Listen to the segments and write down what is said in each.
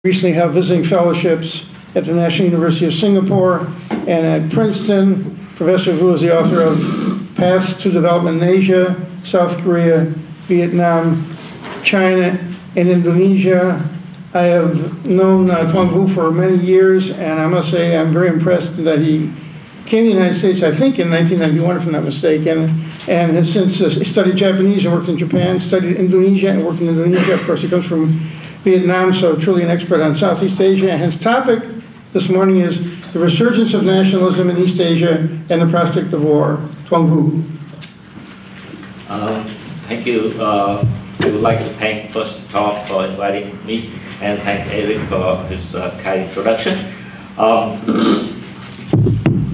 Recently have visiting fellowships at the National University of Singapore and at Princeton. Professor Vu is the author of Paths to Development in Asia, South Korea, Vietnam, China, and Indonesia. I have known Tuong Vu for many years, and I must say I'm very impressed that he came to the United States, I think, in 1991, if I'm not mistaken, and has since studied Japanese and worked in Japan, studied Indonesia and worked in Indonesia. Of course, he comes from Vietnam, so truly an expert on Southeast Asia. And his topic this morning is the resurgence of nationalism in East Asia and the prospect of war. Tuong Vu. Thank you. I would like to thank first Tom for inviting me, and thank Eric for his kind introduction.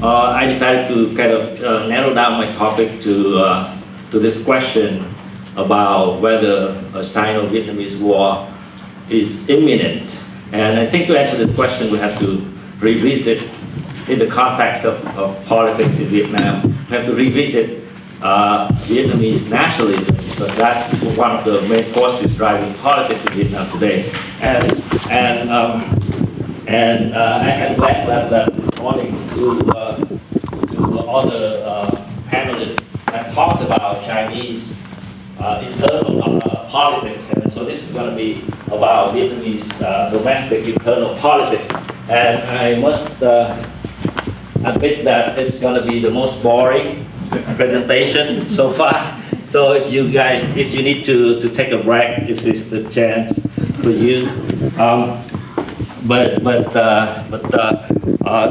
I decided to kind of narrow down my topic to this question about whether a Sino-Vietnamese war is imminent. And I think to answer this question, we have to revisit, in the context of politics in Vietnam, we have to revisit Vietnamese nationalism, because that's one of the main forces driving politics in Vietnam today. And I'm glad that this morning two other panelists have talked about Chinese internal politics, and so this is going to be about Vietnamese domestic internal politics. And I must admit that it's going to be the most boring presentation so far. So if you need to take a break, this is the chance for you.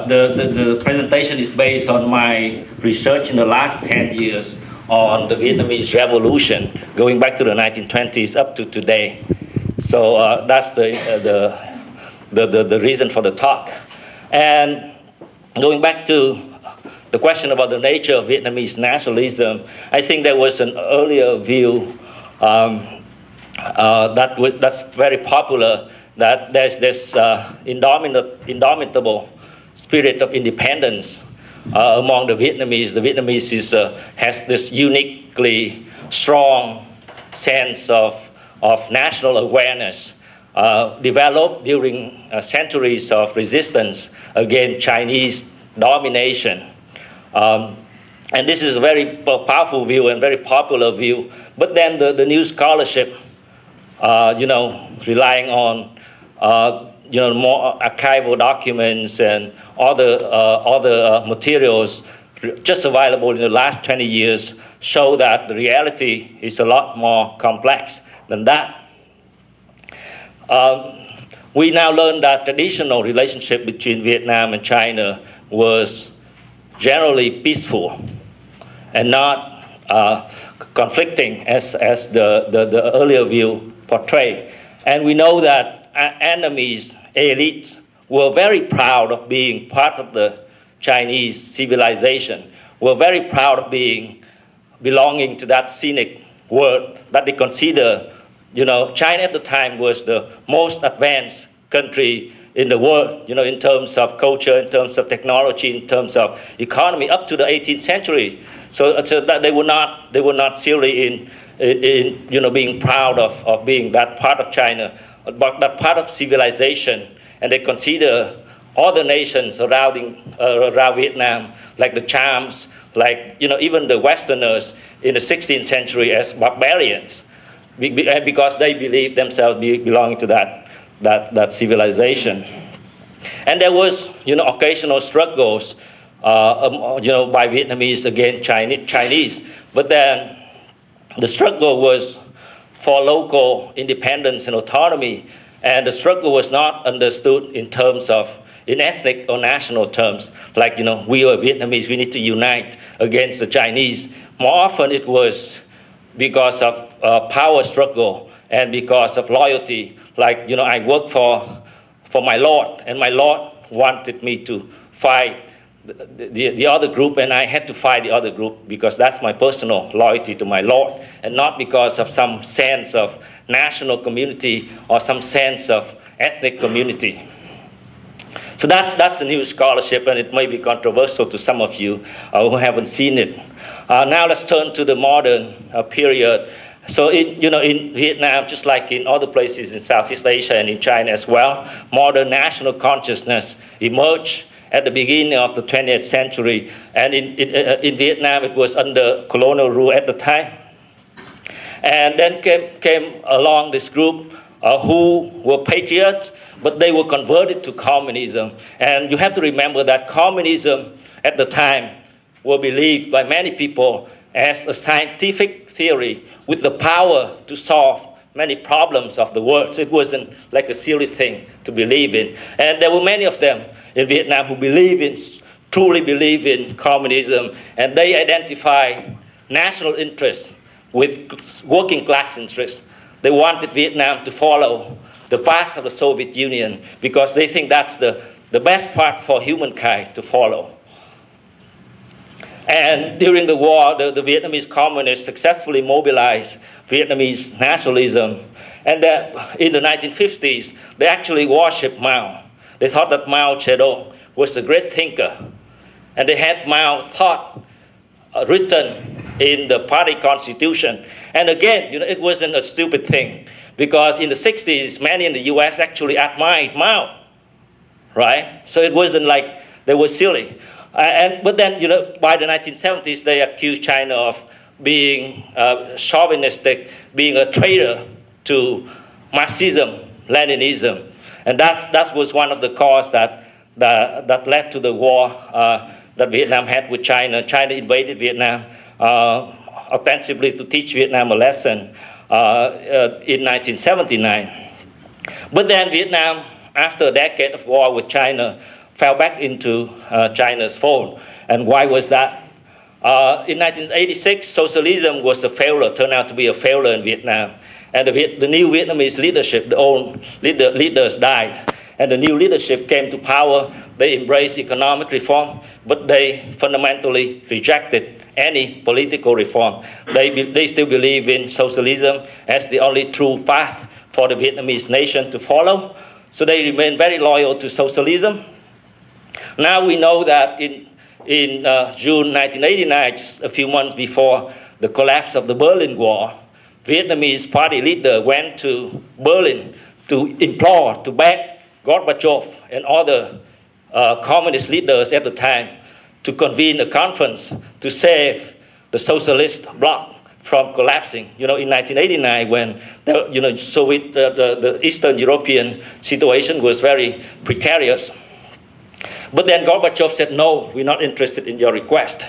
The presentation is based on my research in the last 10 years on the Vietnamese Revolution, going back to the 1920s up to today. So that's the reason for the talk. And going back to the question about the nature of Vietnamese nationalism, I think there was an earlier view that's very popular, that there's this indomitable spirit of independence among the Vietnamese. The Vietnamese has this uniquely strong sense of national awareness, developed during centuries of resistance against Chinese domination. And this is a very powerful view and very popular view. But then the new scholarship, relying on more archival documents and other materials just available in the last 20 years, show that the reality is a lot more complex than that. We now learn that traditional relationship between Vietnam and China was generally peaceful and not conflicting as the earlier view portrayed. And we know that enemies, elites, were very proud of being part of the Chinese civilization, were very proud of belonging to that scenic world that they consider, China at the time was the most advanced country in the world, in terms of culture, in terms of technology, in terms of economy, up to the 18th century. So that they were not silly in being proud of being that part of China, but that part of civilization. And they consider other nations around Vietnam, like the Chams, like even the Westerners in the 16th century, as barbarians, because they believed themselves belonging to that civilization. And there was occasional struggles by Vietnamese against Chinese, but then the struggle was for local independence and autonomy, and the struggle was not understood in ethnic or national terms, like we are Vietnamese, we need to unite against the Chinese. More often it was because of power struggle and because of loyalty, like I work for my Lord, and my Lord wanted me to fight the other group, and I had to fight the other group because that's my personal loyalty to my Lord, and not because of some sense of national community or some sense of ethnic community. So that's a new scholarship, and it may be controversial to some of you who haven't seen it. Now let's turn to the modern period, So in Vietnam, just like in other places in Southeast Asia and in China as well, modern national consciousness emerged at the beginning of the 20th century. And in Vietnam, it was under colonial rule at the time. And then came along this group who were patriots, but they were converted to communism. And you have to remember that communism at the time was believed by many people as a scientific theory with the power to solve many problems of the world. So it wasn't like a silly thing to believe in. And there were many of them in Vietnam who truly believe in communism, and they identify national interests with working class interests. They wanted Vietnam to follow the path of the Soviet Union because they think that's the best path for humankind to follow. And during the war, the Vietnamese communists successfully mobilized Vietnamese nationalism. And in the 1950s, they actually worshipped Mao. They thought that Mao Zedong was a great thinker. And they had Mao's thought written in the party constitution. And again, it wasn't a stupid thing. Because in the 60s, many in the US actually admired Mao. Right? So it wasn't like they were silly. But then, by the 1970s, they accused China of being chauvinistic, being a traitor to Marxism, Leninism. And that was one of the causes that led to the war that Vietnam had with China. China invaded Vietnam ostensibly to teach Vietnam a lesson in 1979. But then Vietnam, after a decade of war with China, fell back into China's fold. And why was that? In 1986, socialism was a failure, turned out to be a failure in Vietnam. And the new Vietnamese leadership, the old leaders died. And the new leadership came to power. They embraced economic reform, but they fundamentally rejected any political reform. They still believe in socialism as the only true path for the Vietnamese nation to follow. So they remain very loyal to socialism. Now we know that in June 1989, just a few months before the collapse of the Berlin Wall, Vietnamese party leader went to Berlin to implore, to beg Gorbachev and other communist leaders at the time to convene a conference to save the socialist bloc from collapsing. In 1989, when the Eastern European situation was very precarious. But then Gorbachev said, no, we're not interested in your request.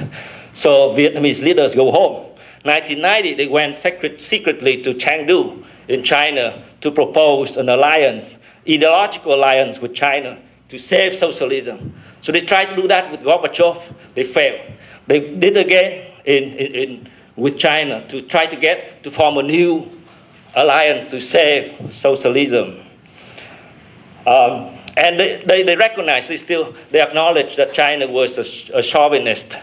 So Vietnamese leaders go home. 1990, they went secretly to Chengdu in China to propose an alliance, ideological alliance with China to save socialism. So they tried to do that with Gorbachev. They failed. They did again with China to try to form a new alliance to save socialism. And they recognize, they acknowledge that China was a chauvinist.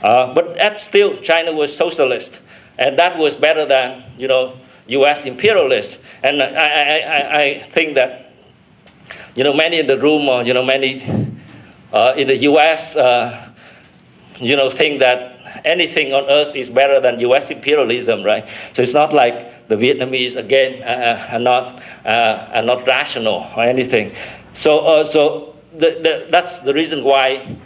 But still, China was socialist. And that was better than, U.S. imperialists. And I think that, many in the room, or, many in the U.S., think that anything on earth is better than U.S. imperialism, right? So it's not like the Vietnamese, again, are not rational or anything. So that's the reason why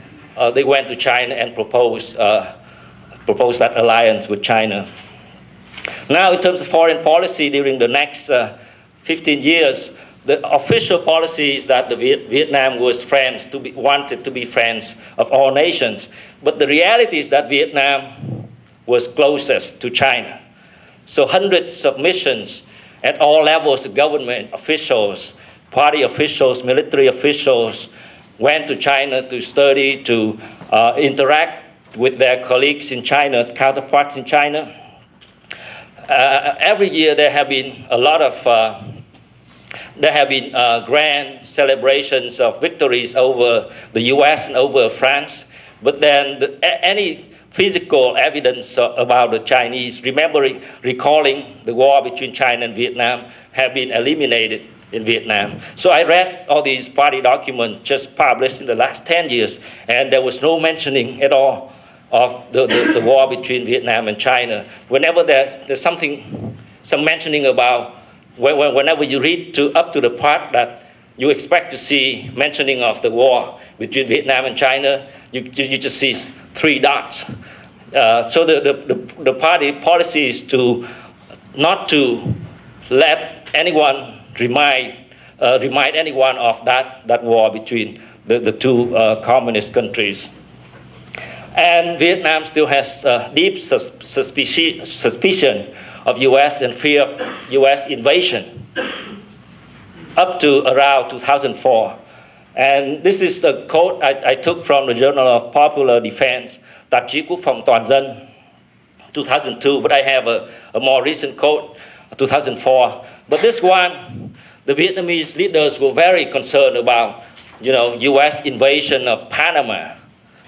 they went to China and proposed that alliance with China. Now, in terms of foreign policy, during the next 15 years, the official policy is that Vietnam was wanted to be friends of all nations. But the reality is that Vietnam was closest to China. So hundreds of missions at all levels of government, officials, party officials, military officials, went to China to study, to interact with their colleagues in China, counterparts in China. Every year there have been a lot of grand celebrations of victories over the U.S. and over France. But then any physical evidence about the Chinese, recalling the war between China and Vietnam, have been eliminated in Vietnam. So I read all these party documents just published in the last 10 years, and there was no mentioning at all of the war between Vietnam and China. Whenever there's something some mentioning about whenever you read up to the part that you expect to see mentioning of the war between Vietnam and China, you just see 3 dots. So the party policy is to not to let anyone remind anyone of that war between the 2 communist countries. And Vietnam still has deep suspicion of U.S. and fear of U.S. invasion up to around 2004. And this is a quote I took from the Journal of Popular Defense, tạp chí Quốc phòng Toàn dân, 2002, but I have a more recent quote, 2004. But this one, the Vietnamese leaders were very concerned about, U.S. invasion of Panama,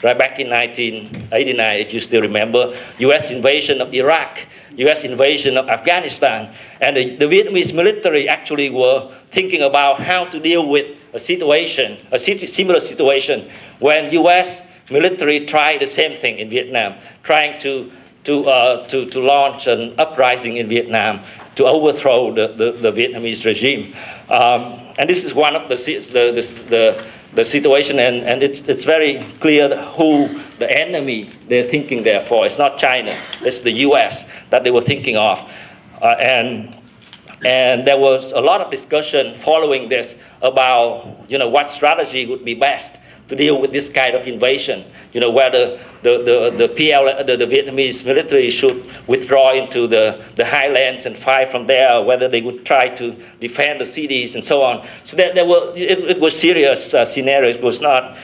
right back in 1989, if you still remember, U.S. invasion of Iraq, U.S. invasion of Afghanistan. And the Vietnamese military actually were thinking about how to deal with a similar situation when U.S. military tried the same thing in Vietnam, trying to launch an uprising in Vietnam to overthrow the Vietnamese regime. And this is one of the situation, and it's very clear who the enemy they're thinking there for. It's not China, it's the U.S. that they were thinking of. And there was a lot of discussion following this about, what strategy would be best to deal with this kind of invasion. Whether the Vietnamese military should withdraw into the highlands and fight from there, or whether they would try to defend the cities and so on. So it was serious scenario. It was not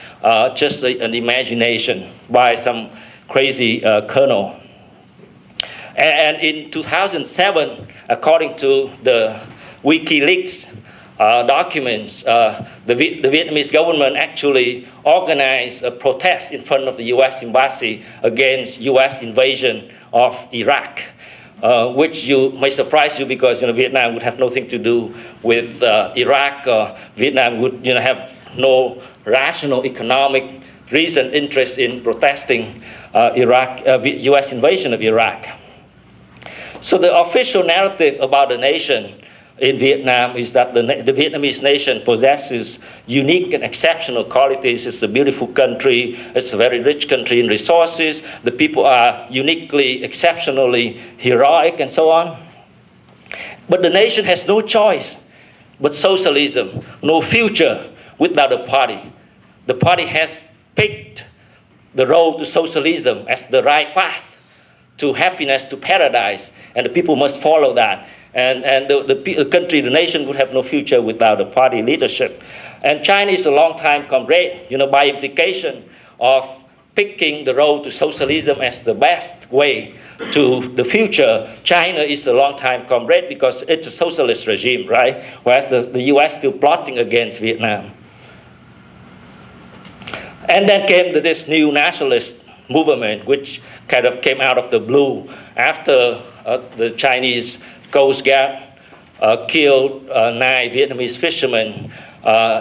just an imagination by some crazy colonel. And in 2007, according to the WikiLeaks documents, the Vietnamese government actually organized a protest in front of the U.S. embassy against U.S. invasion of Iraq, which may surprise you because Vietnam would have nothing to do with Iraq. Vietnam would have no rational economic reason, interest in protesting U.S. invasion of Iraq. So the official narrative about the nation in Vietnam is that the Vietnamese nation possesses unique and exceptional qualities. It's a beautiful country. It's a very rich country in resources. The people are uniquely, exceptionally heroic, and so on. But the nation has no choice but socialism, no future without the party. The party has picked the road to socialism as the right path to happiness, to paradise, and the people must follow that. And the country, the nation would have no future without the party leadership. And China is a long-time comrade, by implication of picking the road to socialism as the best way to the future. China is a long-time comrade because it's a socialist regime, right? Whereas the U.S. still plotting against Vietnam. And then came this new nationalist movement, which kind of came out of the blue after the Chinese Coast Guard killed 9 Vietnamese fishermen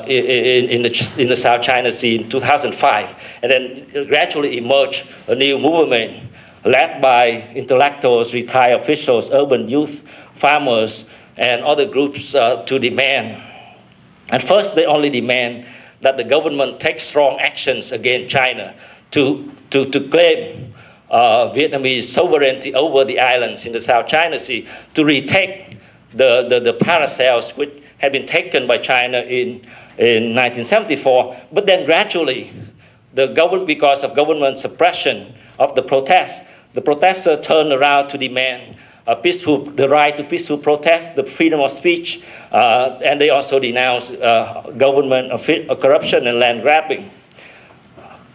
in the South China Sea in 2005. And then gradually emerged a new movement led by intellectuals, retired officials, urban youth, farmers, and other groups to demand. And first, they only demand that the government take strong actions against China to claim Vietnamese sovereignty over the islands in the South China Sea, to retake the paracels which had been taken by China in 1974. But then gradually, because of government suppression of the protests, the protesters turned around to demand the right to peaceful protest, the freedom of speech, and they also denounced government corruption and land grabbing.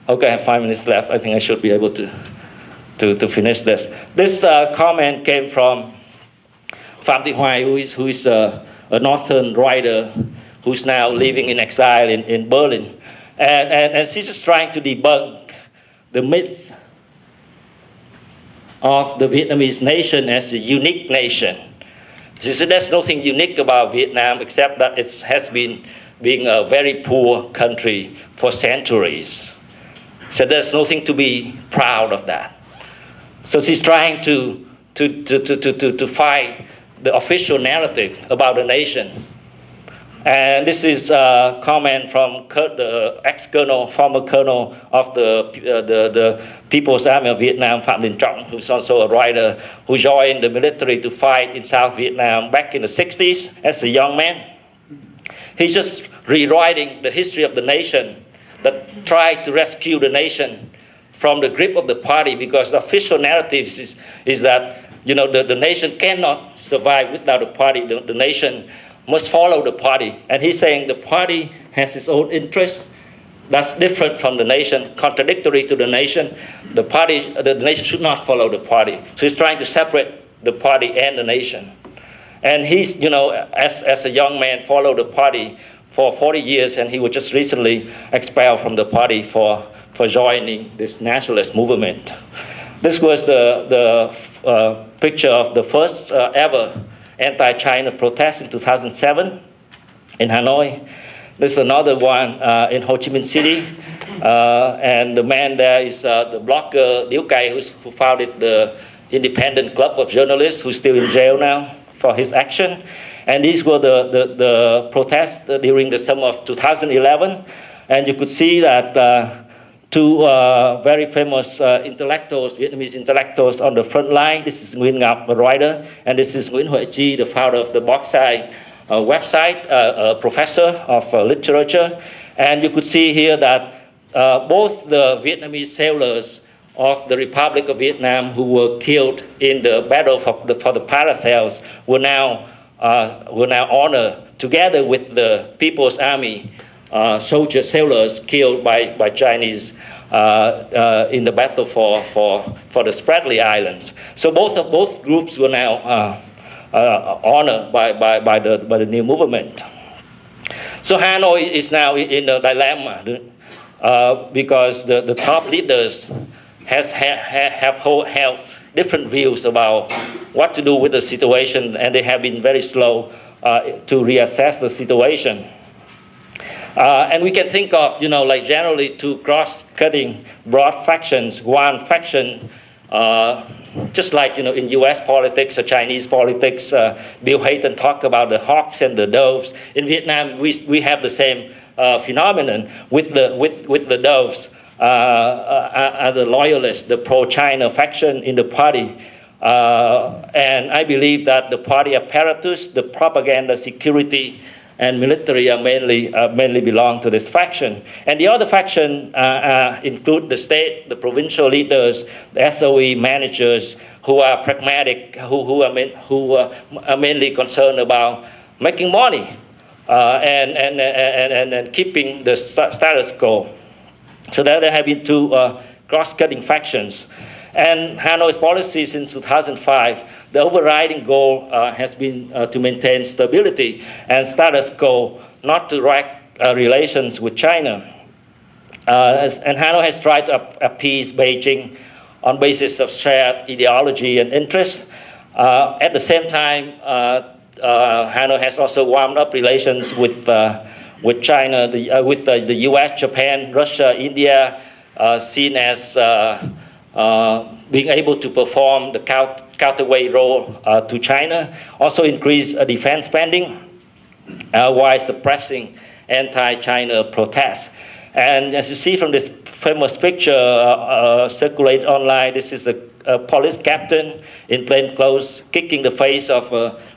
Okay, I have 5 minutes left. I think I should be able to finish this. This comment came from Phạm Thị Hoài, who is a northern writer who's now living in exile in Berlin. And she's just trying to debunk the myth of the Vietnamese nation as a unique nation. She said there's nothing unique about Vietnam except that it has been being a very poor country for centuries. So there's nothing to be proud of that. So she's trying to fight the official narrative about the nation. And this is a comment from Kurt, the ex-colonel, former colonel of the People's Army of Vietnam, Phạm Đình Trọng, who's also a writer, who joined the military to fight in South Vietnam back in the 60s as a young man. He's just rewriting the history of the nation that tried to rescue the nation from the grip of the party, because the official narrative is that, you know, the nation cannot survive without the party. The nation must follow the party. And he's saying the party has its own interest that's different from the nation, contradictory to the nation. The nation should not follow the party. So he's trying to separate the party and the nation. And he's, you know, as a young man, followed the party for 40 years, and he was just recently expelled from the party for joining this nationalist movement. This was the picture of the first ever anti-China protest in 2007 in Hanoi. This is another one in Ho Chi Minh City. And the man there is the blogger Liu Kai, who founded the Independent Club of Journalists, who's still in jail now for his action. And these were the protests during the summer of 2011. And you could see that two very famous intellectuals, Vietnamese intellectuals on the front line. This is Nguyen Ngọc, a writer, and this is Nguyễn Huệ Chi, the founder of the Bauxite website, a professor of literature. And you could see here that both the Vietnamese sailors of the Republic of Vietnam who were killed in the battle for the paracels were now honored together with the People's Army sailors killed by Chinese in the battle for the Spratly Islands. So both groups were now honored by the new movement. So Hanoi is now in a dilemma because the top leaders have held different views about what to do with the situation, and they have been very slow to reassess the situation. And we can think of, you know, like generally two cross-cutting broad factions. One faction, just like, you know, in U.S. politics or Chinese politics, Bill Hayton talked about the hawks and the doves. In Vietnam, we have the same phenomenon with the doves, the loyalists, the pro-China faction in the party. And I believe that the party apparatus, the propaganda, security, and military are mainly belong to this faction. And the other faction include the state, the provincial leaders, the SOE managers, who are pragmatic, who are mainly concerned about making money and keeping the status quo. So there have been two cross-cutting factions. And Hanoi's policy since 2005, the overriding goal has been to maintain stability and status quo, not to wreck relations with China. And Hanoi has tried to appease Beijing on basis of shared ideology and interest. At the same time, Hanoi has also warmed up relations with China, with the U.S., Japan, Russia, India, seen as being able to perform the counterweight role to China, also increase defense spending while suppressing anti-China protests. And as you see from this famous picture circulated online, this is a police captain in plain clothes kicking the face of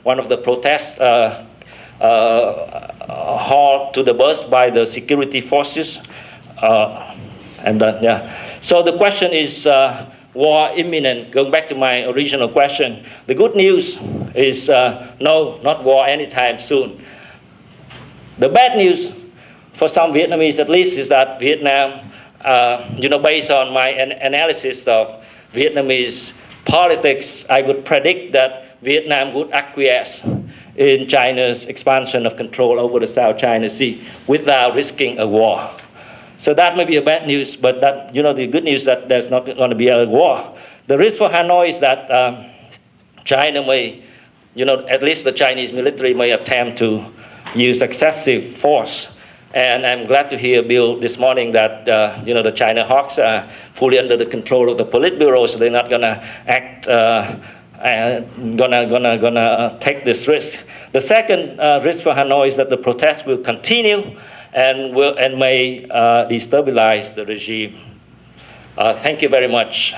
one of the protests hauled to the bus by the security forces. So the question is, war imminent? Going back to my original question, the good news is no, not war anytime soon. The bad news, for some Vietnamese at least, is that Vietnam, based on my analysis of Vietnamese politics, I would predict that Vietnam would acquiesce in China's expansion of control over the South China Sea without risking a war. So that may be a bad news, but that, the good news is that there's not going to be a war. The risk for Hanoi is that China may, at least the Chinese military may attempt to use excessive force. And I'm glad to hear, Bill, this morning that, the China hawks are fully under the control of the Politburo, so they're not going to act gonna take this risk. The second risk for Hanoi is that the protests will continue and may destabilize the regime. Thank you very much.